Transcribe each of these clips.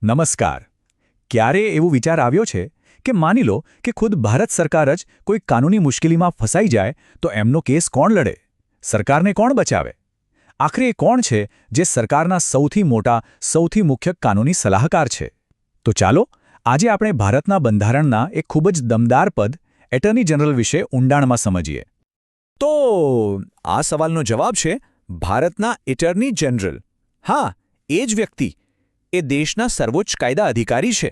નમસ્કાર. ક્યારે એવું વિચાર આવ્યો છે કે માની લો કે ખુદ ભારત સરકાર જ કોઈ કાનૂની મુશ્કેલીમાં ફસાઈ જાય તો એમનો કેસ કોણ લડે? સરકારને કોણ બચાવે? આખરે એ કોણ છે જે સરકારના સૌથી મોટા, સૌથી મુખ્ય કાનૂની સલાહકાર છે? તો ચાલો આજે આપણે ભારતના બંધારણના એક ખૂબ જ દમદાર પદ એટર્ની જનરલ વિશે ઊંડાણમાં સમજીએ. તો આ સવાલનો જવાબ છે ભારતના એટર્ની જનરલ. હા, એ જ વ્યક્તિ. એ દેશના સર્વોચ્ચ કાયદા અધિકારી છે.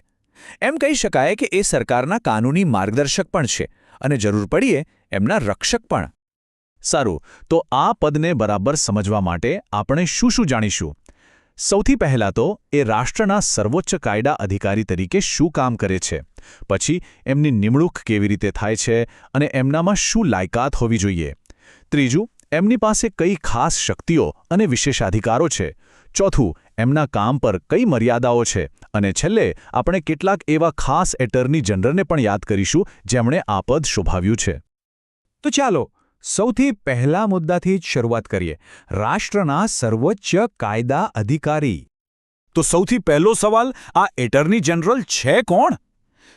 એમ કહી શકાય કે એ સરકારના કાનૂની માર્ગદર્શક પણ છે અને જરૂર પડીએ એમના રક્ષક પણ. સારું, તો આ પદને બરાબર સમજવા માટે આપણે શું જાણીશું? સૌથી પહેલાં તો એ રાષ્ટ્રના સર્વોચ્ચ કાયદા અધિકારી તરીકે શું કામ કરે છે, પછી એમની નિમણૂક કેવી રીતે થાય છે અને એમનામાં શું લાયકાત હોવી જોઈએ. ત્રીજું, એમની પાસે કઈ ખાસ શક્તિઓ અને વિશેષાધિકારો છે. ચોથું, એમના કામ પર કઈ મર્યાદાઓ છે. અને છેલ્લે આપણે કેટલાક એવા ખાસ એટર્ની જનરલને પણ યાદ કરીશું જેમણે આ પદ શોભાવ્યું છે. તો ચાલો સૌથી પહેલા મુદ્દાથી જ શરૂઆત કરીએ. રાષ્ટ્રના સર્વોચ્ચ કાયદા અધિકારી. તો સૌથી પહેલો સવાલ, આ એટર્ની જનરલ છે કોણ?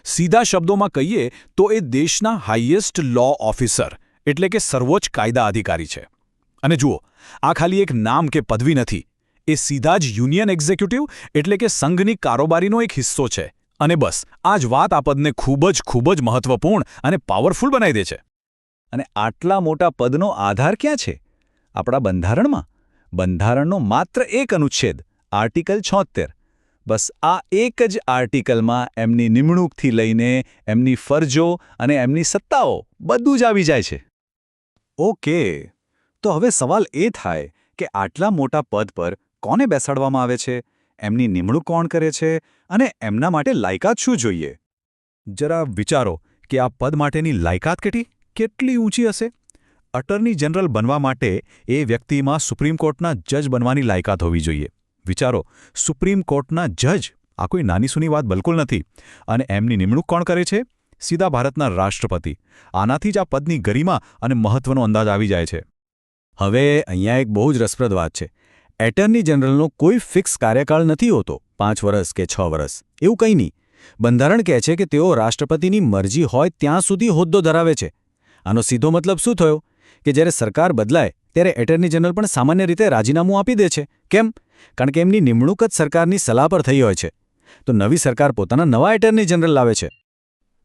સીધા શબ્દોમાં કહીએ તો એ દેશના હાઈએસ્ટ લો ઓફિસર એટલે કે સર્વોચ્ચ કાયદા અધિકારી છે. અને જુઓ, આ ખાલી એક નામ કે પદવી નથી. એ સીધા જ યુનિયન એક્ઝિક્યુટિવ એટલે કે સંઘની કારોબારીનો એક હિસ્સો છે. અને બસ આ જ વાત આ પદને ખૂબ જ મહત્વપૂર્ણ અને પાવરફુલ બનાવી દે છે. અને આટલા મોટા પદનો આધાર ક્યાં છે? આપણા બંધારણમાં. બંધારણનો માત્ર એક અનુચ્છેદ, આર્ટિકલ 76. બસ આ એક જ આર્ટિકલમાં એમની નિમણૂકથી લઈને એમની ફરજો અને એમની સત્તાઓ બધું જ આવી જાય છે. ઓકે, તો હવે સવાલ એ થાય કે આટલા મોટા પદ પર કોને બેસાડવામાં આવે છે, એમની નિમણૂક કોણ કરે છે અને એમના માટે લાયકાત શું જોઈએ? જરા વિચારો કે આ પદ માટેની લાયકાત કેટલી ઊંચી હશે? એટર્ની જનરલ બનવા માટે એ વ્યક્તિમાં સુપ્રીમ કોર્ટના જજ બનવાની લાયકાત હોવી જોઈએ. વિચારો, સુપ્રીમ કોર્ટના જજ! આ કોઈ નાનીસૂની વાત બિલકુલ નથી. અને એમની નિમણૂક કોણ કરે છે? સીધા ભારતના રાષ્ટ્રપતિ. આનાથી જ આ પદની ગરિમા અને મહત્વનો અંદાજ આવી જાય છે. હવે અહીંયા એક બહુ જ રસપ્રદ વાત છે. એટર્ની જનરલનો કોઈ ફિક્સ કાર્યકાળ નથી હોતો, 5 વર્ષ કે 6 વર્ષ, એવું કંઈ નહીં. બંધારણ કહે છે કે તેઓ રાષ્ટ્રપતિની મરજી હોય ત્યાં સુધી હોદ્દો ધરાવે છે. આનો સીધો મતલબ શું થયો? કે જ્યારે સરકાર બદલાય ત્યારે એટર્ની જનરલ પણ સામાન્ય રીતે રાજીનામું આપી દે છે. કેમ? કારણ કે એમની નિમણૂક જ સરકારની સલાહ પર થઈ હોય છે. તો નવી સરકાર પોતાના નવા એટર્ની જનરલ લાવે છે.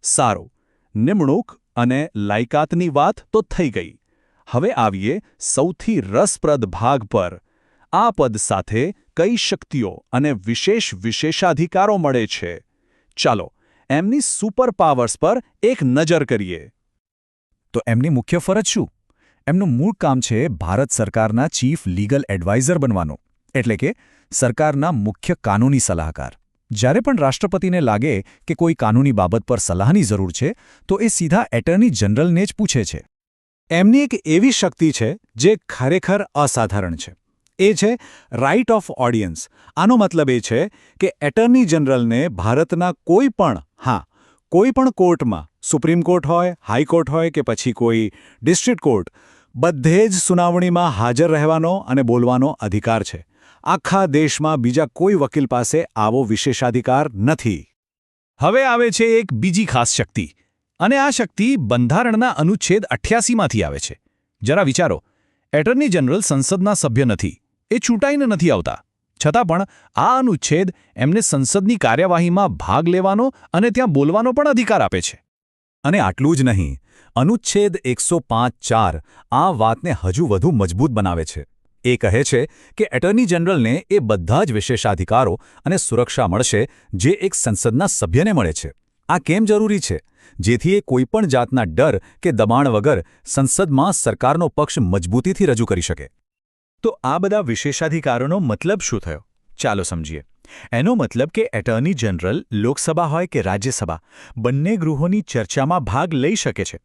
સારું, નિમણૂક અને લાયકાતની વાત તો થઈ ગઈ. હવે આવીએ સૌથી રસપ્રદ ભાગ પર. આ પદ સાથે કઈ શક્તિઓ અને વિશેષાધિકારો મળે છે? ચાલો એમની સુપર પાવર્સ પર એક નજર કરીએ. તો એમની મુખ્ય ફરજ શું? એમનું મૂળ કામ છે ભારત સરકારના ચીફ લીગલ એડવાઇઝર બનવાનું, એટલે કે સરકારના મુખ્ય કાનૂની સલાહકાર. જ્યારે પણ રાષ્ટ્રપતિને લાગે કે કોઈ કાનૂની બાબત પર સલાહની જરૂર છે તો એ સીધા એટર્ની જનરલને જ પૂછે છે. એમની એક એવી શક્તિ છે જે ખરેખર અસાધારણ છે. એ છે રાઇટ ઓફ ઓડિયન્સ. આનો મતલબ એ છે કે એટર્ની જનરલને ભારતના કોઈ પણ કોર્ટમાં, સુપ્રીમ કોર્ટ હોય, હાઈકોર્ટ હોય કે પછી કોઈ ડિસ્ટ્રિક્ટ કોર્ટ, બધે જ સુનાવણીમાં હાજર રહેવાનો અને બોલવાનો અધિકાર છે. આખા દેશમાં બીજા કોઈ વકીલ પાસે આવો વિશેષાધિકાર નથી. હવે આવે છે એક બીજી ખાસ શક્તિ. અને આ શક્તિ બંધારણના અનુચ્છેદ 88માંથી આવે છે. જરા વિચારો, એટર્ની જનરલ સંસદના સભ્ય નથી. એ ચૂંટાઈને નથી આવતા. છતાં પણ આ અનુચ્છેદ એમને સંસદની કાર્યવાહીમાં ભાગ લેવાનો અને ત્યાં બોલવાનો પણ અધિકાર આપે છે. અને આટલું જ નહીં, અનુચ્છેદ 105(4) આ વાતને હજુ વધુ મજબૂત બનાવે છે. એ કહે છે કે એટર્ની જનરલને એ બધા જ વિશેષાધિકારો અને સુરક્ષા મળશે જે એક સંસદના સભ્યને મળે છે. આ કેમ જરૂરી છે? જેથી એ કોઈપણ જાતના ડર કે દબાણ વગર સંસદમાં સરકારનો પક્ષ મજબૂતીથી રજૂ કરી શકે. તો આ બધા વિશેષાધિકારોનો મતલબ શું થયો? ચાલો સમજીએ. એનો મતલબ કે એટર્ની જનરલ લોકસભા હોય કે રાજ્યસભા, બંને ગૃહોની ચર્ચામાં ભાગ લઈ શકે છે.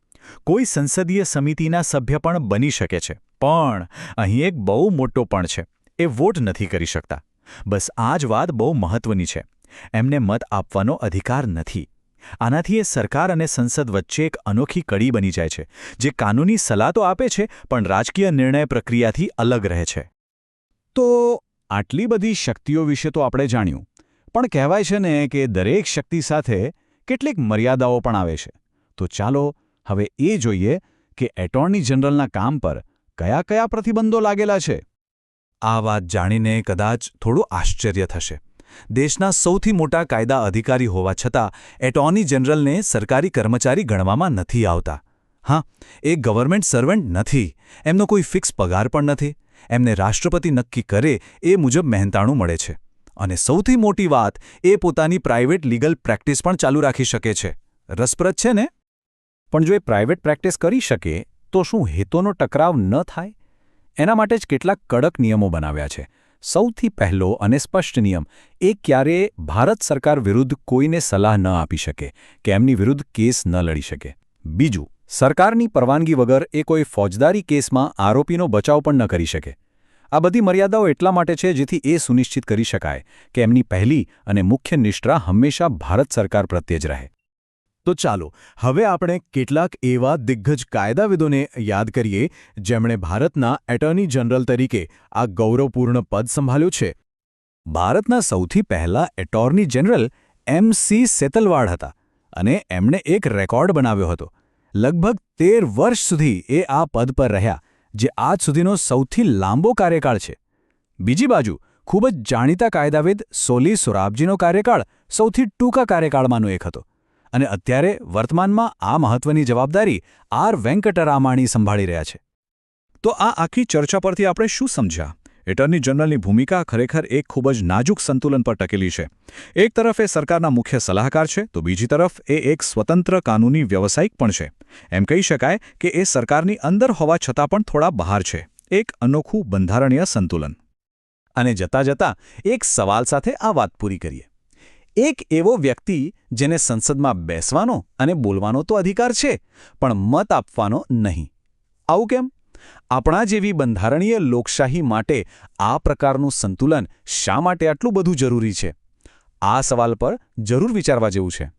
કોઈ સંસદીય સમિતિના સભ્ય પણ બની શકે છે. પણ અહીં એક બહુ મોટો પણ છે. એ વોટ નથી કરી શકતા. બસ આ જ વાત બહુ મહત્વની છે. એમને મત આપવાનો અધિકાર નથી. આનાથી એ સરકાર અને સંસદ વચ્ચે એક અનોખી કડી બની જાય છે, જે કાનૂની સલાહ તો આપે છે પણ રાજકીય નિર્ણય પ્રક્રિયાથી અલગ રહે છે. તો આટલી બધી શક્તિઓ વિશે તો આપણે જાણ્યું, પણ કહેવાય છે ને કે દરેક શક્તિ સાથે કેટલીક મર્યાદાઓ પણ આવે છે. તો ચાલો હવે એ જોઈએ કે એટોર્ની જનરલના કામ પર કયા કયા પ્રતિબંધો લાગેલા છે. આ વાત જાણીને કદાચ થોડું આશ્ચર્ય થશે. દેશના સૌથી મોટા કાયદા અધિકારી હોવા છતાં એટોર્ની જનરલને સરકારી કર્મચારી ગણવામાં નથી આવતા. હા, એ ગવર્મેન્ટ સર્વન્ટ નથી, એમનો કોઈ ફિક્સ પગાર પણ નથી, એમને રાષ્ટ્રપતિ નક્કી કરે એ મુજબ મહેનતાણું મળે છે. અને સૌથી મોટી વાત, એ પોતાની પ્રાઇવેટ લીગલ પ્રેક્ટિસ પણ ચાલુ રાખી શકે છે. રસપ્રદ છે ને? પણ જો એ પ્રાઇવેટ પ્રેક્ટિસ કરી શકે તો શું હિતોનો ટકરાવ ન થાય? એના માટે જ કેટલાક કડક નિયમો બનાવ્યા છે. સૌથી પહેલો અને સ્પષ્ટ નિયમ, એ ક્યારેય ભારત સરકાર વિરુદ્ધ કોઈને સલાહ ન આપી શકે કે એમની વિરુદ્ધ કેસ ન લડી શકે. બીજું, સરકારની પરવાનગી વગર એ કોઈ ફોજદારી કેસમાં આરોપીનો બચાવ પણ ન કરી શકે. આ બધી મર્યાદાઓ એટલા માટે છે જેથી એ સુનિશ્ચિત કરી શકાય કે એમની પહેલી અને મુખ્ય નિષ્ઠા હંમેશા ભારત સરકાર પ્રત્યે જ રહે. તો ચાલો હવે આપણે કેટલાક એવા દિગ્ગજ કાયદાવિદોને યાદ કરીએ જેમણે ભારતના એટર્ની જનરલ તરીકે આ ગૌરવપૂર્ણ પદ સંભાળ્યું છે. ભારતના સૌથી પહેલા એટોર્ની જનરલ M.C. સેતલવાડ હતા અને એમણે એક રેકોર્ડ બનાવ્યો હતો. લગભગ 13 વર્ષ સુધી એ આ પદ પર રહ્યા, જે આજ સુધીનો સૌથી લાંબો કાર્યકાળ છે. બીજી બાજુ ખૂબ જ જાણીતા કાયદાવિદ સોલી સોરાબજીનો કાર્યકાળ સૌથી ટૂંકા કાર્યકાળમાંનો એક હતો. અને અત્યારે વર્તમાનમાં આ મહત્વની જવાબદારી આર વેંકટરામાણી સંભાળી રહ્યા છે. તો આ આખી ચર્ચા પરથી આપણે શું સમજ્યા? એટર્ની જનરલની ભૂમિકા ખરેખર એક ખૂબ જ નાજુક સંતુલન પર ટકેલી છે. એક તરફ એ સરકારના મુખ્ય સલાહકાર છે, તો બીજી તરફ એ એક સ્વતંત્ર કાનૂની વ્યવસાયિક પણ છે. એમ કહી શકાય કે એ સરકારની અંદર હોવા છતાં પણ થોડા બહાર છે. એક અનોખું બંધારણીય સંતુલન. અને જતાં જતાં એક સવાલ સાથે આ વાત પૂરી કરીએ. એક એવો વ્યક્તિ જેને સંસદમાં બેસવાનો અને બોલવાનો તો અધિકાર છે, પણ મત આપવાનો નહીં. આવું કેમ? આપણા જેવી બંધારણીય લોકશાહી માટે આ પ્રકારનું સંતુલન શા માટે આટલું બધું જરૂરી છે? આ સવાલ પર જરૂર વિચારવા જેવું છે.